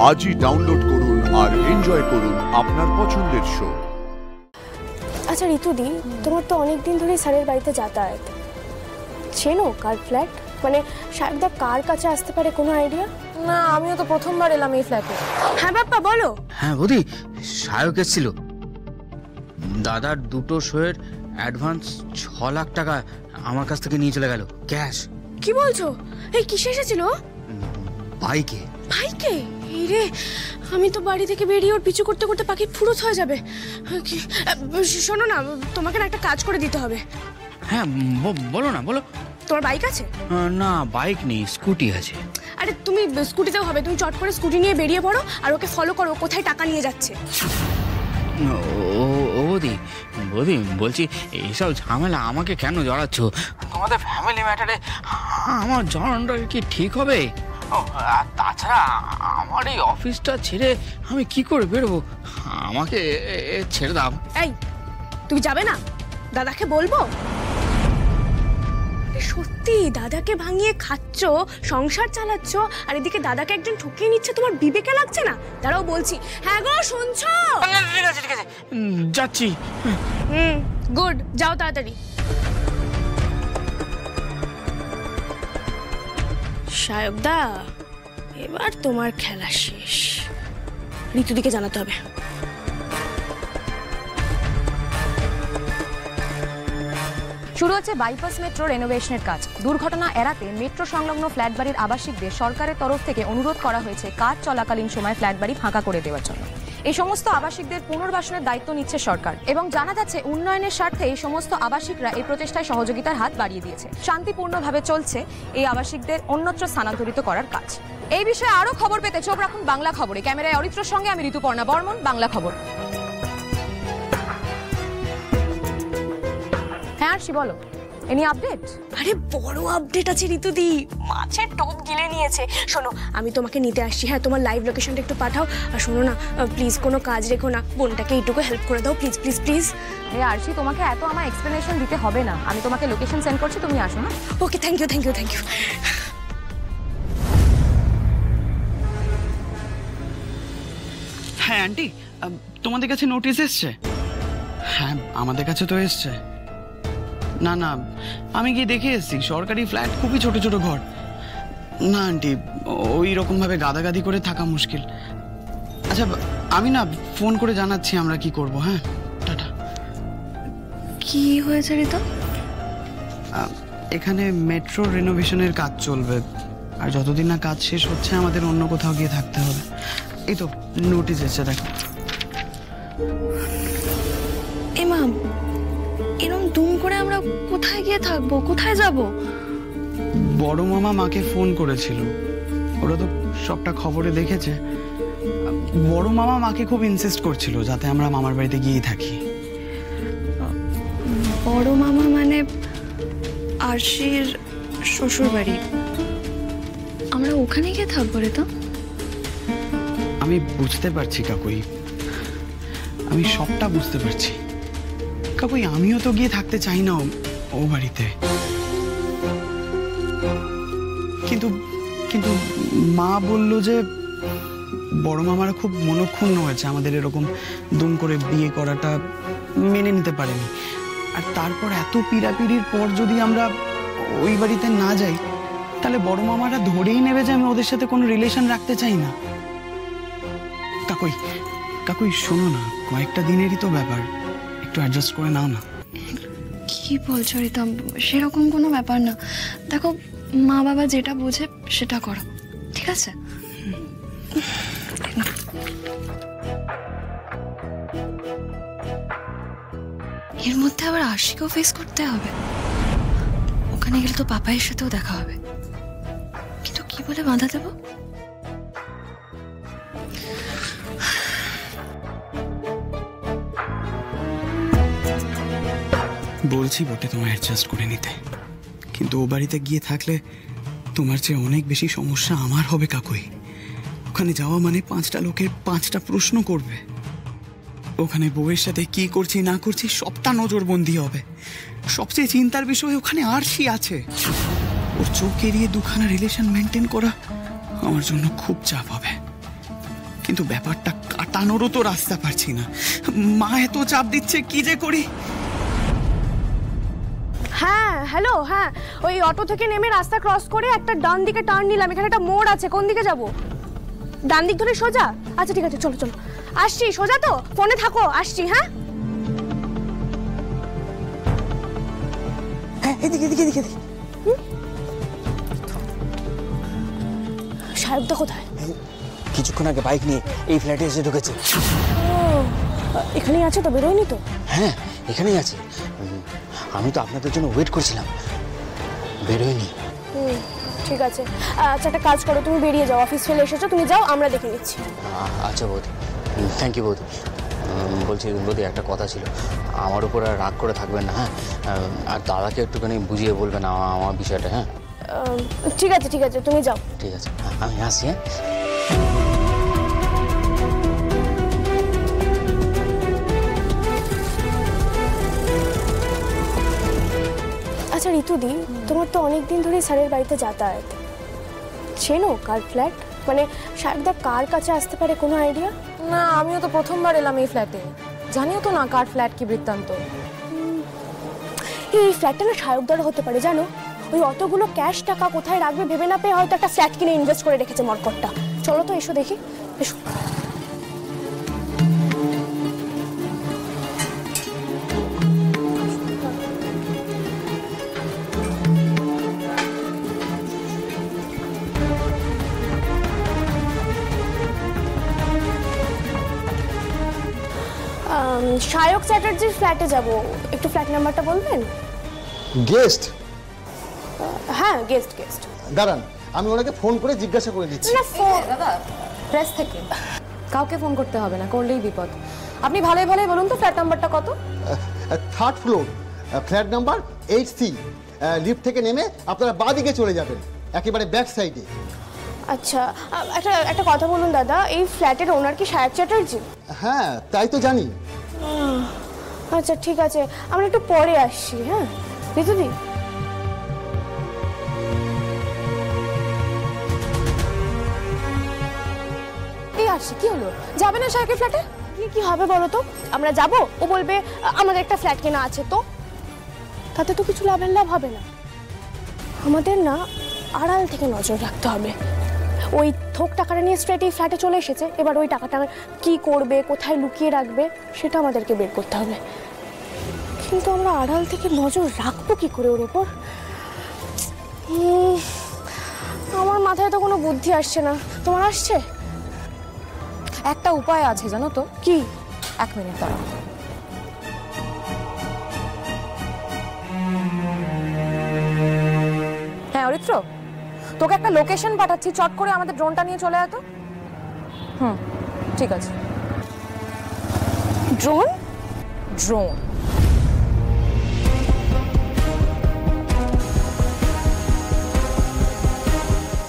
আজই ডাউনলোড করুন আর এনজয় করুন আপনার পছন্দের শো। আচ্ছা ঋতুদি, তোমার তো অনেকদিন ধরে স্যারের বাড়িতে যাতায়াত, চেনো কার ফ্ল্যাট? মানে সাহেবদা কার কাছে আসতে পারে, কোনো আইডিয়া? না, আমিও তো প্রথমবার এলাম এই ফ্ল্যাটে। হ্যাঁ বাপ্পা বলো। হ্যাঁ বৌদি, সায়ক এসেছিল। দাদার দুটো শোয়ের অ্যাডভান্স 6 লাখ টাকা আমার কাছ থেকে নিয়ে চলে গেল ক্যাশ। কি বলছো? এই কিসে এসেছিল? বাইকে। বাইকে? এই রে, আমি তো বাড়ি থেকে বেরিয়ে ওর পিছু করতে করতে পাখি ফুরুত হয়ে যাবে। শোনো না, তোমাকে না একটা কাজ করে দিতে হবে। হ্যাঁ বলো না, বলো। তোমার বাইক আছে? না, বাইক নেই, স্কুটি আছে। আরে তুমি স্কুটিতেও হবে, তুমি চট করে স্কুটি নিয়ে বেরিয়ে পড়ো আর ওকে ফলো করো কোথায় টাকা নিয়ে যাচ্ছে। ও বৌদি, বলছি এইসব ঝামেলা আমাকে কেন জড়াচ্ছ? তোমাদের ফ্যামিলি ম্যাটারে আমার জড়ানোটা কি ঠিক হবে? আর তাছাড়া আমার এই অফিসটা ছেড়ে আমি কি করে বেরোবো? আমাকে ছেড়ে দাও। এই, তুমি যাবে না? দাদাকে বলবো? সত্যি দাদাকে ভাঙিয়ে খাচ্ছ, সংসার চালাচ্ছ, আর এদিকে দাদাকে একজন ঠকিয়ে নিচ্ছে, তোমার বিবেকে লাগছে না? দাঁড়াও বলছি। হ্যাঁ গো, শুনছো? ঠিক আছে যাচ্ছি। গুড, যাও তাড়াতাড়ি। সায়কদা, এবার তোমার খেলা শেষ। ঋতুদিকে জানাতে হবে। শুরু হচ্ছে বাইপাস মেট্রো রেনোভেশনের কাজ। দুর্ঘটনা এড়াতে মেট্রো সংলগ্ন ফ্ল্যাট বাড়ির আবাসিকদের সরকারের তরফ থেকে অনুরোধ করা হয়েছে কাজ চলাকালীন সময় ফ্ল্যাট বাড়ি ফাঁকা করে দেওয়ার জন্য। এই সমস্ত আবাসিকদের পুনর্বাসনের দায়িত্ব নিচ্ছে সরকার এবং জানা যাচ্ছে উন্নয়নের স্বার্থে এই সমস্ত আবাসিকরা এই প্রচেষ্টায় সহযোগিতার হাত বাড়িয়ে দিয়েছে। শান্তিপূর্ণভাবে চলছে এই আবাসিকদের অন্যত্র স্থানান্তরিত করার কাজ। এই বিষয়ে আরো খবর পেতে চোখ রাখুন বাংলা খবরে। ক্যামেরায় অরিত্রর সঙ্গে আমি ঋতুপর্ণা বর্মন, বাংলা খবর। হ্যাঁ আরশি, বলো, এনি আপডেট? আরে বড় আপডেট আছে ঋতুদি, মাছের টোপ গিলে নিয়েছে। শোনো, আমি তোমাকে নিতে আসছি। হ্যাঁ, তোমার লাইভ লোকেশনটা একটু পাঠাও। আর শোনো না, প্লিজ কোনো কাজ রেখো না, বোনটাকে এইটুকু হেল্প করে দাও, প্লিজ প্লিজ প্লিজ। এই আরশি, তোমাকে এত আমার এক্সপ্লেনেশন দিতে হবে না, আমি তোমাকে লোকেশন সেন্ড করছি, তুমি আসো। না okay, thank you thank you thank you. হ্যাঁ আন্টি, তোমাদের কাছে নোটিশ এসছে? হ্যাঁ, আমাদের কাছে তো এসছে। না না, আমি গিয়ে দেখে এসেছি, সরকারি ফ্ল্যাট, খুবই ছোট ছোট ঘর। না আন্টি, ওই রকমভাবে গাদাগাদি করে থাকা মুশকিল। আচ্ছা, আমি না ফোন করে জানাচ্ছি আমরা কি করব। হ্যাঁ, টাটা। কি হয়েছে ঋতু? এখানে মেট্রো রেনোভেশনের কাজ চলবে, আর যতদিন না কাজ শেষ হচ্ছে আমাদের অন্য কোথাও গিয়ে থাকতে হবে। এই তো নোটিশ এসেছে, দেখো। এমা, এরকম দুম করে আমরা কোথায় গিয়ে থাকবো, কোথায় যাব? বড় মামা মাকে ফোন করেছিল, ওরা তো সবটা খবরে দেখেছে। বড় মামা মাকে খুব ইনসিস্ট করছিল যাতে আমরা মামার বাড়িতে গিয়ে থাকি। বড় মামা মানে আরশির শ্বশুর বাড়ি? আমরা ওখানে গিয়ে থাকবো রে? তো আমি বুঝতে পারছি কাকুই, আমি সবটা বুঝতে পারছি কাকুই। আমিও তো গিয়ে থাকতে চাই না ও বাড়িতে, কিন্তু কিন্তু মা বলল যে বড় মামারা খুব মনক্ষুণ্ণ হয়েছে আমাদের এরকম দুম করে বিয়ে করাটা, মেনে নিতে পারেনি। আর তারপর এত পিড়াপিড়ির পর যদি আমরা ওই বাড়িতে না যাই, তাহলে বড় মামারা ধরেই নেবে যে আমি ওদের সাথে কোনো রিলেশন রাখতে চাই না। কাকুই কাকুই শোনো না, কয়েকটা দিনেরই তো ব্যাপার, একটু অ্যাডজাস্ট করে নাও না। কি বলছো রিতম? সেরকম কোনো ব্যাপার না। দেখো, মা বাবা যেটা বোঝে সেটা করো, ঠিক আছে? এর মধ্যে আবার আশিকেও ফেস করতে হবে। ওখানে গেলে তো পাপাইয়ের সাথেও দেখা হবে, কিন্তু কি বলে বাধা দেবো? বলছি বটে তোমায় অ্যাডজাস্ট করে নিতে, কিন্তু ও বাড়িতে গিয়ে থাকলে তোমার চেয়ে অনেক বেশি সমস্যা আমার হবে কাকুই। ওখানে যাওয়া মানে 5টা লোকের 5টা প্রশ্ন করবে। ওখানে বউয়ের সাথে কি করছি না করছি সবটা নজরবন্দি হবে। সবচেয়ে চিন্তার বিষয় ওখানে আরশি আছে, ওর চোখ এড়িয়ে দুখানা রিলেশন মেনটেন করা আমার জন্য খুব চাপ হবে। কিন্তু ব্যাপারটা কাটানোরও তো রাস্তা পাচ্ছি না। মা এত চাপ দিচ্ছে, কি যে করি। হ্যাঁ হ্যালো, হ্যাঁ ওই অটো থেকে নেমে রাস্তা ক্রস করে একটা ডান দিকে টার্ন নিলাম, এখানে একটা মোড় আছে, কোন দিকে যাব? ডান দিক ধরে সোজা? আচ্ছা ঠিক আছে, চলো চলো, আসছি। সোজা তো, ফোনে থাকো, আসছি। হ্যাঁ হ্যাঁ, এদিকে এদিকে এদিকে এদিকে। সাহেবদা কোথায়? কিছুক্ষণ আগে বাইক নিয়ে এই ফ্ল্যাটে এসে ঢুকেছে। এখানেই আছে তো, বেরোয়নি তো? হ্যাঁ, এখানেই আছে। আমি তো আপনাদের জন্য ওয়েট করছিলাম, বেরোয়নি। ঠিক আছে, আচ্ছা একটা কাজ করো, তুমি বেরিয়ে যাও, অফিস ফেলে এসেছো, তুমি যাও, আমরা দেখে নিচ্ছি। আচ্ছা বৌদি, থ্যাংক ইউ বৌদি। বলছি বৌদি, একটা কথা ছিল, আমার উপর আর রাগ করে থাকবেন না, হ্যাঁ? আর দাদাকে একটুখানি বুঝিয়ে বলবেন আমার বিষয়টা, হ্যাঁ? ঠিক আছে ঠিক আছে, তুমি যাও। ঠিক আছে, আমি আসি। হ্যাঁ, আচ্ছা ঋতুদি, তোমার তো অনেকদিন ধরেই স্যারের বাড়িতে যাতায়াত, চেনো কার ফ্ল্যাট? মানে সাহেবদা কার কাছে আসতে পারে, কোনো আইডিয়া? না, আমিও তো প্রথমবার এলাম এই ফ্ল্যাটে, জানিও তো না কার ফ্ল্যাট কি বৃত্তান্ত। এই ফ্ল্যাটটা না সাহেবদার হতে পারে, জানো? ওই অতগুলো ক্যাশ টাকা কোথায় রাখবে ভেবে না পেয়ে হয়তো একটা ফ্ল্যাট কিনে ইনভেস্ট করে রেখেছে মরকটটা। চলো তো, এসো দেখি, এসো। সায়ক চ্যাটার্জির ফ্ল্যাটে যাব, একটু ফ্ল্যাট নাম্বারটা বলবেন? গেস্ট? হ্যাঁ গেস্ট গেস্ট। দাঁড়ান, আমি ওনাকে ফোন করে জিজ্ঞাসা করে দিচ্ছি। না দাদা, প্রেস থেকে কাউকে ফোন করতে হবে না, করলেই বিপদ। আপনি ভালোই ভালোই বলুন তো ফ্ল্যাট নাম্বারটা কত? 3rd floor, flat number 8C। Lift থেকে নেমে আপনারা বাঁ দিকে চলে যাবেন, একেবারে ব্যাক সাইডে। আচ্ছা, একটা কথা বলুন দাদা, এই ফ্ল্যাটের ওনার কি সায়ক চ্যাটার্জি? হ্যাঁ, তাই তো জানি। আচ্ছা ঠিক আছে, আমরা একটু পরে আসছি। হ্যাঁ ঋতুদি, এই আসছি, কি হলো? যাবে না সায়কের ফ্ল্যাটে? কি হবে বলো তো? আমরা যাব, ও বলবে আমাদের একটা ফ্ল্যাট কেনা আছে, তো তাতে তো কিছু লাভের লাভ হবে না। আমাদের না আড়াল থেকে নজর রাখতে হবে। ওই থোক টাকাটা নিয়ে স্ট্রেট এই ফ্ল্যাটে চলে এসেছে, এবার ওই টাকাটা কি করবে, কোথায় লুকিয়ে রাখবে, সেটা আমাদেরকে বের করতে হবে। কিন্তু আমরা আড়াল থেকে নজর রাখবো কি করে ওর ওপর? আমার মাথায় তো কোনো বুদ্ধি আসছে না, তোমার আসছে? একটা উপায় আছে জানো তো? কি? 1 মিনিট দাঁড়াও। হ্যাঁ অরিত্র, তোকে একটা লোকেশন পাঠাচ্ছি, চট করে আমাদের ড্রোনটা নিয়ে চলে আয় তো। ঠিক আছে। ড্রোন? ড্রোন